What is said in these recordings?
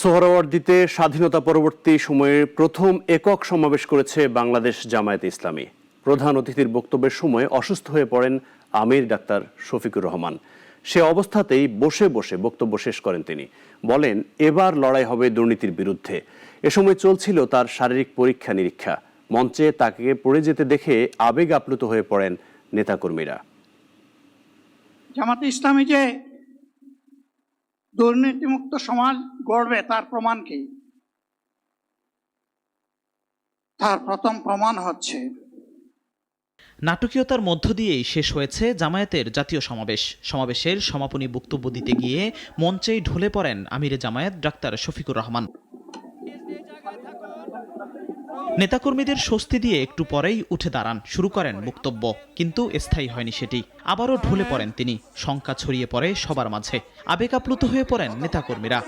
সোহরাওয়ার্দীতে স্বাধীনতা পরবর্তী সময়ে প্রথম একক সমাবেশ করেছে বাংলাদেশ জামায়াতে ইসলামী। প্রধান অতিথির বক্তব্যের সময় অসুস্থ হয়ে পড়েন আমির ডাক্তার শফিকুর রহমান। সে অবস্থাতেই বসে বসে বক্তব্য শেষ করেন তিনি। বলেন, এবার লড়াই হবে দুর্নীতির বিরুদ্ধে। এ সময় চলছিল তার শারীরিক পরীক্ষা নিরীক্ষা। মঞ্চে তাকে পড়ে যেতে দেখে আবেগ আপ্লুত হয়ে পড়েন নেতাকর্মীরা। জামাতে ইসলামী যে দুর্নীতিমুক্ত সমাজ গড়বে তার প্রমাণ কি? তার প্রথম প্রমাণ হচ্ছে নাটকীয়তার মধ্য দিয়েই শেষ হয়েছে জামায়াতের জাতীয় সমাবেশ। সমাবেশের সমাপনী বক্তব্য দিতে গিয়ে মঞ্চেই ঢলে পড়েন আমিরে জামায়াত ডাক্তার শফিকুর রহমান। নেতাকর্মীদের স্বস্তি দিয়ে একটু পরেই উঠে দাঁড়ান, শুরু করেন বক্তব্য। কিন্তু স্থায়ী হয়নি সেটি। আবারও ঢলে পড়েন তিনি। শঙ্কা ছড়িয়ে পড়ে সবার মাঝে। আবেগ আপ্লুত হয়ে পড়েন নেতাকর্মীরা।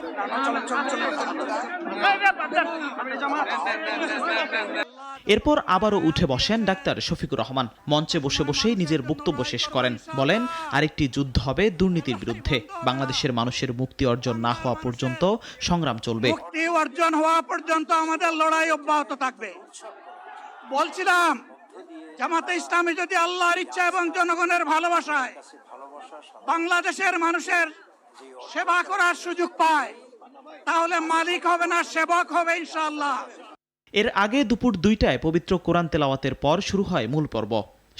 এরপর আবারও উঠে বসেন ডাক্তার শফিকুর রহমান। মঞ্চে বসে বসেই নিজের বক্তব্য শেষ করেন। বলেন, আরেকটি যুদ্ধ হবে দুর্নীতির বিরুদ্ধে। বাংলাদেশের মানুষের মুক্তি অর্জন না হওয়া পর্যন্ত সংগ্রাম চলবে। মুক্তি অর্জন হওয়া পর্যন্ত আমাদের লড়াই অব্যাহত থাকবে। বলছিলাম, জামাতে ইসলামী যদি আল্লাহর ইচ্ছা এবং জনগণের ভালোবাসায় বাংলাদেশের মানুষের সেবা করার সুযোগ পায়, তাহলে মালিক হবে না, সেবক হবে ইনশাআল্লাহ। এর আগে দুপুর 2টায় পবিত্র কোরআন তেলাওয়াতের পর শুরু হয় মূল পর্ব।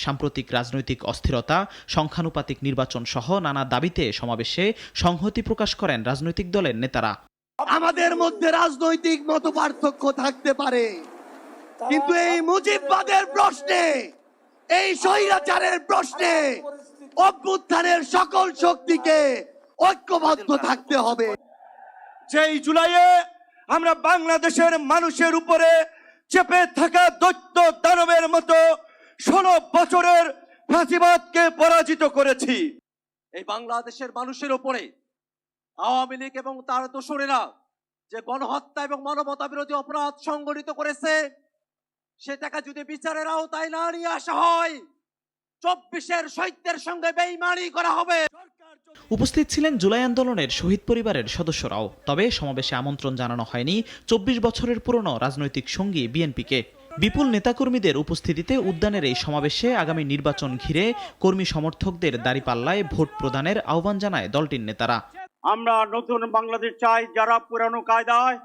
সাম্প্রতিক রাজনৈতিক অস্থিরতা, সংখ্যানুপাতিক নির্বাচন সহ নানা দাবিতে সমাবেশে সংহতি প্রকাশ করেন রাজনৈতিক দলের নেতারা। আমাদের মধ্যে রাজনৈতিক মতপার্থক্য থাকতে পারে, কিন্তু এই মুজিববাদের প্রশ্নে, এই স্বৈরাচারের প্রশ্নে অভ্যুত্থানের সকল শক্তিকে ঐক্যবদ্ধ থাকতে হবে। যেই জুলাইয়ে আমরা বাংলাদেশের মানুষের উপরে চেপে থাকা দৈত্য দানবের মতো 16 বছরের ফাঁসিবাদকে পরাজিত করেছি। এই বাংলাদেশের মানুষের উপরে আওয়ামী লীগ এবং তার দোসরেরা যে গণহত্যা এবং মানবতা বিরোধী অপরাধ সংগঠিত করেছে, সেটাকে যদি বিচারের আওতায় না নিয়ে আসা হয়, 24-এর শহীদদের সঙ্গে বেঈমানি করা হবে। উপস্থিত ছিলেন জুলাই আন্দোলনের শহীদ পরিবারের সদস্যরাও। তবে সমাবেশে আমন্ত্রণ জানানো হয়নি 24 বছরের পুরনো রাজনৈতিক সঙ্গী বিএনপিকে। বিপুল নেতাকর্মীদের উপস্থিতিতে উদ্যানের এই সমাবেশে আগামী নির্বাচন ঘিরে কর্মী সমর্থকদের দাঁড়িপাল্লায় ভোট প্রদানের আহ্বান জানায় দলটির নেতারা। আমরা নতুন বাংলাদেশ চাই, যারা পুরানো কায়দায়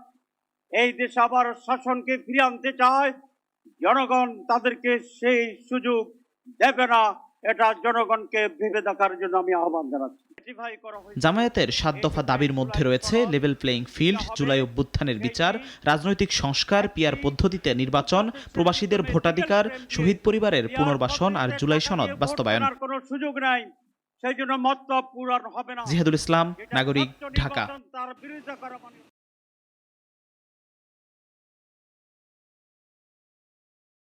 এই দেশ আবার শাসনকে ফিরিয়ে আনতে চায়, জনগণ তাদেরকে সেই সুযোগ দেবে না। এটা জনগণকে ভেবে দেখার জন্য আমি আহ্বান জানাচ্ছি। জামায়াতের 7 দফা দাবির মধ্যে রয়েছে লেভেল প্লেইং ফিল্ড, জুলাই অভ্যুত্থানের বিচার, রাজনৈতিক সংস্কার, পিয়ার পদ্ধতিতে নির্বাচন, প্রবাসীদের ভোটাধিকার, শহীদ পরিবারের পুনর্বাসন আর জুলাই সনদ বাস্তবায়ন। কোনো সুযোগ নাই, সেই জন্য মতলব পূরণ হবে না। জিহাদুল ইসলাম, নাগরিক, ঢাকা।